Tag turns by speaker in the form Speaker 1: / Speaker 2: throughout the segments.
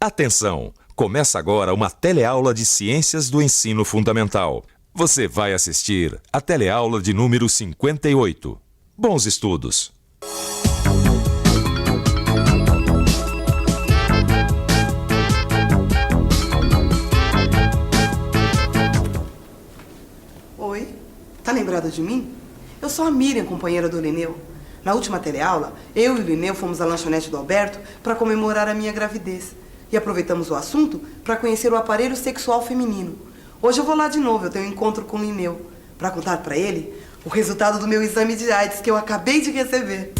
Speaker 1: Atenção! Começa agora uma teleaula de Ciências do Ensino Fundamental. Você vai assistir a teleaula de número 58. Bons estudos!
Speaker 2: Oi, tá lembrada de mim? Eu sou a Miriam, companheira do Lineu. Na última teleaula, eu e o Lineu fomos à lanchonete do Alberto para comemorar a minha gravidez. E aproveitamos o assunto para conhecer o aparelho sexual feminino. Hoje eu vou lá de novo, eu tenho um encontro com o Lineu, para contar para ele o resultado do meu exame de AIDS que eu acabei de receber.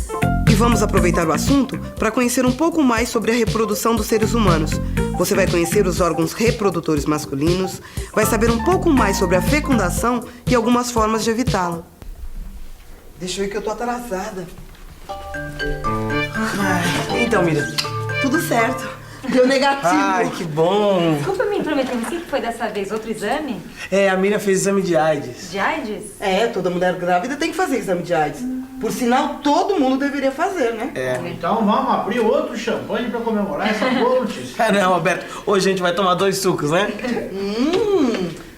Speaker 2: E vamos aproveitar o assunto para conhecer um pouco mais sobre a reprodução dos seres humanos. Você vai conhecer os órgãos reprodutores masculinos, vai saber um pouco mais sobre a fecundação e algumas formas de evitá-la. Deixa eu ir que eu tô atrasada.
Speaker 3: Então, Miriam.
Speaker 2: Tudo certo. Deu negativo.
Speaker 3: Ai, que bom.
Speaker 4: Desculpa me intrometer, mas o que foi dessa vez? Outro exame?
Speaker 3: A Miriam fez exame de AIDS.
Speaker 4: De AIDS?
Speaker 2: Toda mulher grávida tem que fazer exame de AIDS. Por sinal, todo mundo deveria fazer, né?
Speaker 5: Então vamos abrir outro champanhe pra comemorar essa boa notícia.
Speaker 3: Não, Alberto. Hoje a gente vai tomar 2 sucos, né?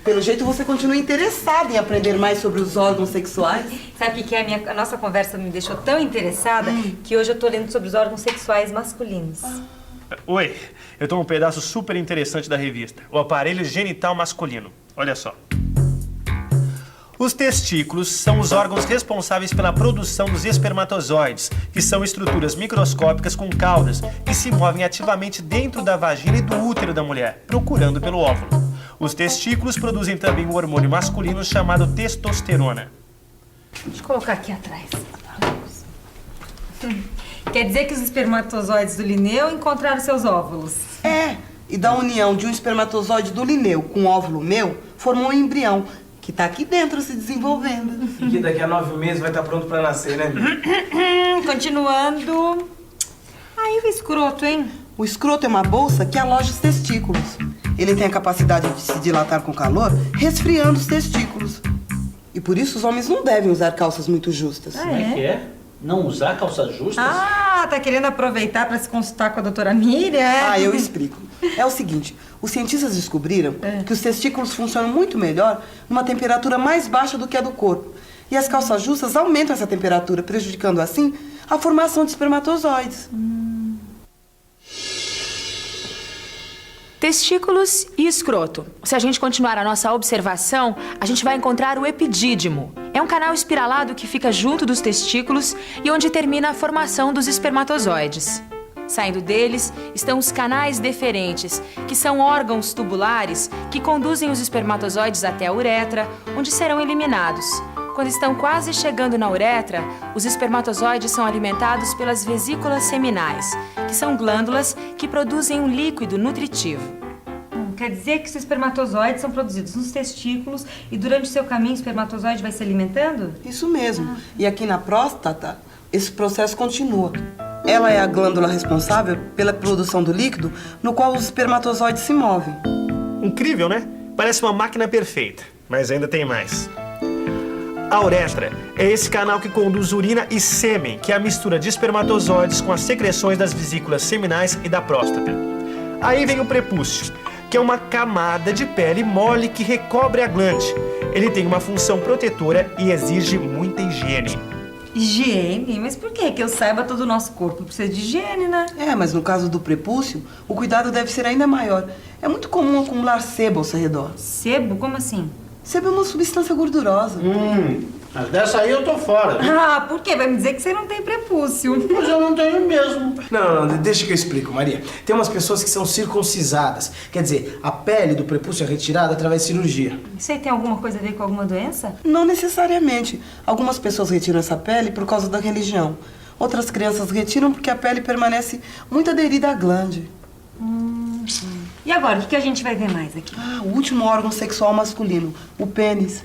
Speaker 2: Pelo jeito você continua interessado em aprender mais sobre os órgãos sexuais.
Speaker 4: Sabe o que a nossa conversa me deixou tão interessada que hoje eu tô lendo sobre os órgãos sexuais masculinos.
Speaker 6: Oi, eu tô um pedaço super interessante da revista, o aparelho genital masculino. Olha só. Os testículos são os órgãos responsáveis pela produção dos espermatozoides, que são estruturas microscópicas com caudas que se movem ativamente dentro da vagina e do útero da mulher, procurando pelo óvulo. Os testículos produzem também um hormônio masculino chamado testosterona.
Speaker 4: Deixa eu colocar aqui atrás. Quer dizer que os espermatozoides do Lineu encontraram seus óvulos?
Speaker 2: E da união de um espermatozoide do Lineu com um óvulo meu, formou um embrião, que tá aqui dentro se desenvolvendo.
Speaker 3: E que daqui a 9 meses vai estar pronto pra nascer, né, Miriam?
Speaker 4: Continuando. Aí o escroto, hein?
Speaker 2: O escroto é uma bolsa que aloja os testículos. Ele tem a capacidade de se dilatar com calor, resfriando os testículos. E por isso os homens não devem usar calças muito justas.
Speaker 5: Como é que é? Não usar calças justas?
Speaker 4: Tá querendo aproveitar para se consultar com a doutora Miriam, é?
Speaker 2: Eu explico. É o seguinte, os cientistas descobriram que os testículos funcionam muito melhor numa temperatura mais baixa do que a do corpo. E as calças justas aumentam essa temperatura, prejudicando assim a formação de espermatozoides.
Speaker 7: Testículos e escroto. Se a gente continuar a nossa observação, a gente vai encontrar o epidídimo. É um canal espiralado que fica junto dos testículos e onde termina a formação dos espermatozoides. Saindo deles estão os canais deferentes, que são órgãos tubulares que conduzem os espermatozoides até a uretra, onde serão eliminados. Quando estão quase chegando na uretra, os espermatozoides são alimentados pelas vesículas seminais, que são glândulas que produzem um líquido nutritivo.
Speaker 4: Quer dizer que os espermatozoides são produzidos nos testículos e durante o seu caminho o espermatozoide vai se alimentando?
Speaker 2: Isso mesmo. E aqui na próstata, esse processo continua. Ela é a glândula responsável pela produção do líquido no qual os espermatozoides se movem.
Speaker 6: Incrível, né? Parece uma máquina perfeita, mas ainda tem mais. A uretra é esse canal que conduz urina e sêmen, que é a mistura de espermatozoides com as secreções das vesículas seminais e da próstata. Aí vem o prepúcio, que é uma camada de pele mole que recobre a glande. Ele tem uma função protetora e exige muita higiene.
Speaker 4: Higiene? Mas por que? Que eu saiba, todo o nosso corpo precisa de higiene, né?
Speaker 2: Mas no caso do prepúcio, o cuidado deve ser ainda maior. É muito comum acumular sebo ao seu redor.
Speaker 4: Sebo? Como assim?
Speaker 2: Sebo é uma substância gordurosa.
Speaker 5: Mas dessa aí eu tô fora.
Speaker 4: Por quê? Vai me dizer que você não tem prepúcio.
Speaker 5: Mas eu não tenho mesmo.
Speaker 3: Não, deixa que eu explico, Maria. Tem umas pessoas que são circuncisadas. Quer dizer, a pele do prepúcio é retirada através de cirurgia.
Speaker 4: Isso aí tem alguma coisa a ver com alguma doença?
Speaker 2: Não necessariamente. Algumas pessoas retiram essa pele por causa da religião. Outras crianças retiram porque a pele permanece muito aderida à glande.
Speaker 4: E agora, o que a gente vai ver mais aqui?
Speaker 2: O último órgão sexual masculino, o pênis.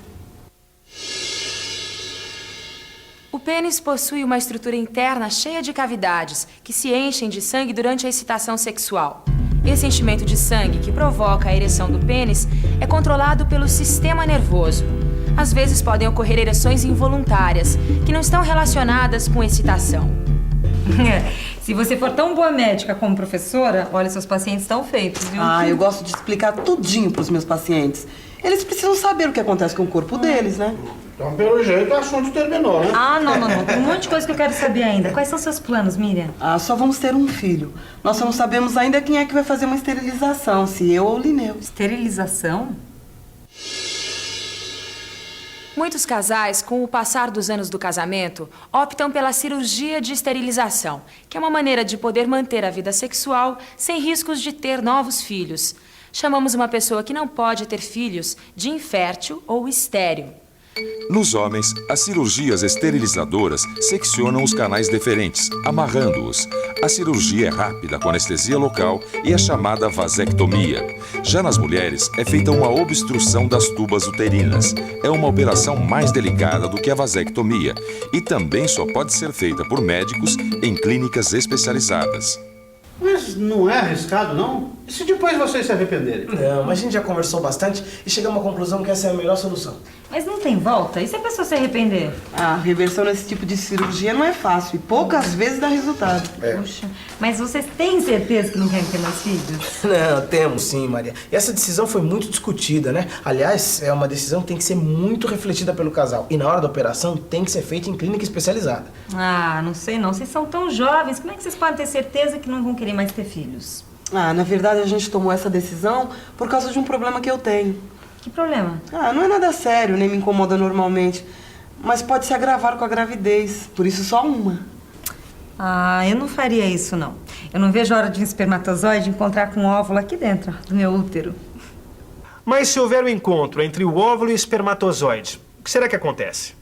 Speaker 7: O pênis possui uma estrutura interna cheia de cavidades que se enchem de sangue durante a excitação sexual. Esse enchimento de sangue que provoca a ereção do pênis é controlado pelo sistema nervoso. Às vezes podem ocorrer ereções involuntárias, que não estão relacionadas com excitação.
Speaker 4: Se você for tão boa médica como professora, olha, seus pacientes estão feitos, viu?
Speaker 2: Ah, eu gosto de explicar tudinho pros meus pacientes. Eles precisam saber o que acontece com o corpo deles, né?
Speaker 5: Então, pelo jeito, o assunto terminou, né?
Speaker 4: Ah, não. Tem um monte de coisa que eu quero saber ainda. Quais são seus planos, Miriam?
Speaker 2: Ah, só vamos ter um filho. Nós só não sabemos ainda quem é que vai fazer uma esterilização, se eu ou o Linneu.
Speaker 4: Esterilização?
Speaker 7: Muitos casais, com o passar dos anos do casamento, optam pela cirurgia de esterilização, que é uma maneira de poder manter a vida sexual sem riscos de ter novos filhos. Chamamos uma pessoa que não pode ter filhos de infértil ou estéril.
Speaker 1: Nos homens, as cirurgias esterilizadoras seccionam os canais deferentes, amarrando-os. A cirurgia é rápida, com anestesia local, e é chamada vasectomia. Já nas mulheres, é feita uma obstrução das tubas uterinas. É uma operação mais delicada do que a vasectomia e também só pode ser feita por médicos em clínicas especializadas.
Speaker 5: Mas não é arriscado, não? E se depois vocês se arrependerem?
Speaker 3: Não, mas a gente já conversou bastante e chegamos à conclusão que essa é a melhor solução.
Speaker 4: Mas não tem volta? E se a pessoa se arrepender?
Speaker 2: A reversão nesse tipo de cirurgia não é fácil e poucas vezes dá resultado.
Speaker 4: Puxa, mas vocês têm certeza que não querem ter mais filhos?
Speaker 3: Não, temos sim, Maria. E essa decisão foi muito discutida, né? Aliás, é uma decisão que tem que ser muito refletida pelo casal. E na hora da operação tem que ser feita em clínica especializada.
Speaker 4: Ah, não sei não. Vocês são tão jovens. Como é que vocês podem ter certeza que não vão querer mais ter filhos?
Speaker 2: Ah, na verdade a gente tomou essa decisão por causa de um problema que eu tenho.
Speaker 4: Que problema?
Speaker 2: Ah, não é nada sério, nem me incomoda normalmente. Mas pode se agravar com a gravidez, por isso só uma.
Speaker 4: Ah, eu não faria isso, não. Eu não vejo a hora de um espermatozoide encontrar com um óvulo aqui dentro do meu útero.
Speaker 6: Mas se houver um encontro entre o óvulo e o espermatozoide, o que será que acontece?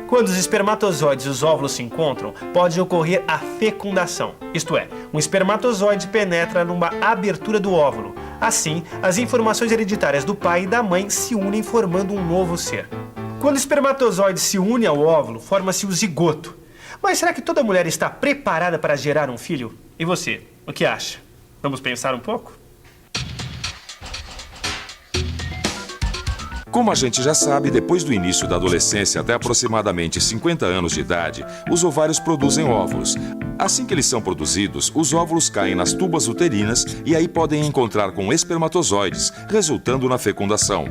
Speaker 6: Quando os espermatozoides e os óvulos se encontram, pode ocorrer a fecundação. Isto é, um espermatozoide penetra numa abertura do óvulo. Assim, as informações hereditárias do pai e da mãe se unem formando um novo ser. Quando o espermatozoide se une ao óvulo, forma-se o zigoto. Mas será que toda mulher está preparada para gerar um filho? E você, o que acha? Vamos pensar um pouco?
Speaker 1: Como a gente já sabe, depois do início da adolescência até aproximadamente 50 anos de idade, os ovários produzem óvulos. Assim que eles são produzidos, os óvulos caem nas tubas uterinas e aí podem encontrar com espermatozoides, resultando na fecundação.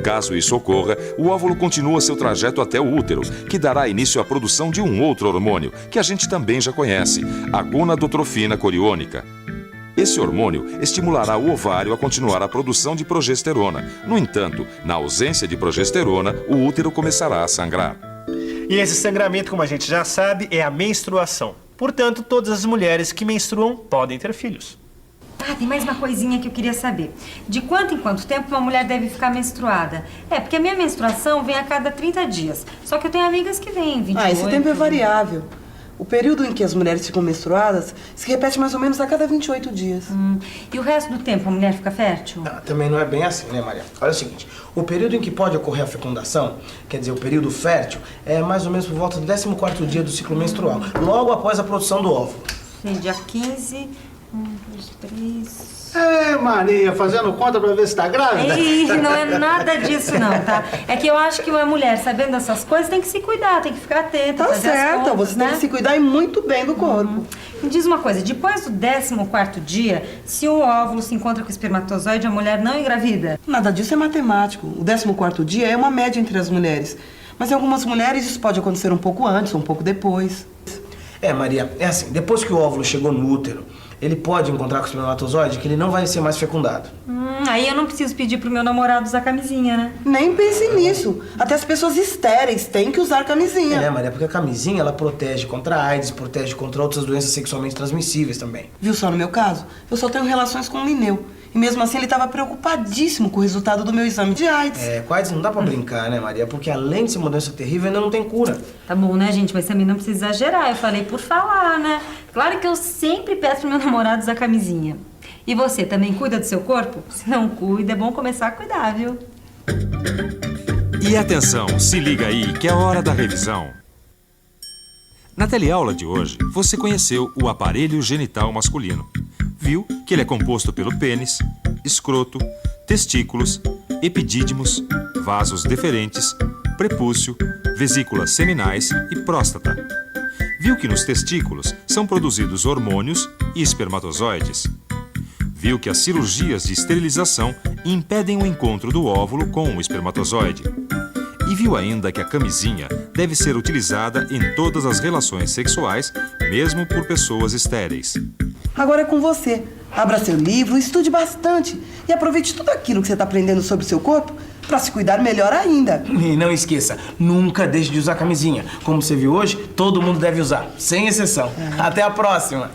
Speaker 1: Caso isso ocorra, o óvulo continua seu trajeto até o útero, que dará início à produção de um outro hormônio, que a gente também já conhece, a gonadotrofina coriônica. Esse hormônio estimulará o ovário a continuar a produção de progesterona. No entanto, na ausência de progesterona, o útero começará a sangrar.
Speaker 6: E esse sangramento, como a gente já sabe, é a menstruação. Portanto, todas as mulheres que menstruam podem ter filhos.
Speaker 4: Ah, tem mais uma coisinha que eu queria saber. De quanto em quanto tempo uma mulher deve ficar menstruada? É, porque a minha menstruação vem a cada 30 dias. Só que eu tenho amigas que vêm 28.
Speaker 2: Ah, esse tempo é variável. O período em que as mulheres ficam menstruadas se repete mais ou menos a cada 28 dias.
Speaker 4: E o resto do tempo a mulher fica fértil?
Speaker 3: Ah, também não é bem assim, né, Maria? Olha o seguinte, o período em que pode ocorrer a fecundação, quer dizer, o período fértil, é mais ou menos por volta do 14º dia do ciclo menstrual, logo após a produção do óvulo.
Speaker 4: Sim, dia 15, 1, 2, 3...
Speaker 5: É, Maria, fazendo conta pra ver se tá grávida.
Speaker 4: Ei, não é nada disso não, tá? É que eu acho que uma mulher, sabendo dessas coisas, tem que se cuidar, tem que ficar atenta,
Speaker 2: Tá
Speaker 4: fazer as
Speaker 2: certo,
Speaker 4: contas,
Speaker 2: você
Speaker 4: né?
Speaker 2: tem que se cuidar e muito bem do corpo.
Speaker 4: Me diz uma coisa, depois do 14º dia, se o óvulo se encontra com o espermatozoide, a mulher não engravida?
Speaker 2: Nada disso é matemático. O 14º dia é uma média entre as mulheres. Mas em algumas mulheres isso pode acontecer um pouco antes ou um pouco depois.
Speaker 3: É, Maria, é assim, depois que o óvulo chegou no útero, ele pode encontrar com o espermatozoide que ele não vai ser mais fecundado.
Speaker 4: Aí eu não preciso pedir pro meu namorado usar camisinha, né?
Speaker 2: Nem pense nisso. Até as pessoas estéreis têm que usar camisinha.
Speaker 3: É, Maria, porque a camisinha, ela protege contra a AIDS, protege contra outras doenças sexualmente transmissíveis também.
Speaker 2: Viu só no meu caso? Eu só tenho relações com o Linneu. E mesmo assim ele estava preocupadíssimo com o resultado do meu exame de AIDS.
Speaker 3: É, com a AIDS não dá pra brincar, né, Maria? Porque além de ser uma doença terrível, ainda não tem cura.
Speaker 4: Tá bom, né, gente? Mas também não precisa exagerar. Eu falei por falar, né? Claro que eu sempre peço pro meu namorado usar camisinha. E você também cuida do seu corpo? Se não cuida, é bom começar a cuidar, viu?
Speaker 1: E atenção, se liga aí que é hora da revisão. Na teleaula de hoje, você conheceu o aparelho genital masculino. Viu que ele é composto pelo pênis, escroto, testículos, epidídimos, vasos deferentes, prepúcio, vesículas seminais e próstata. Viu que nos testículos são produzidos hormônios e espermatozoides. Viu que as cirurgias de esterilização impedem o encontro do óvulo com o espermatozoide. E viu ainda que a camisinha deve ser utilizada em todas as relações sexuais, mesmo por pessoas estéreis.
Speaker 2: Agora é com você. Abra seu livro, estude bastante e aproveite tudo aquilo que você está aprendendo sobre o seu corpo para se cuidar melhor ainda.
Speaker 3: E não esqueça, nunca deixe de usar camisinha. Como você viu hoje, todo mundo deve usar, sem exceção. Até a próxima!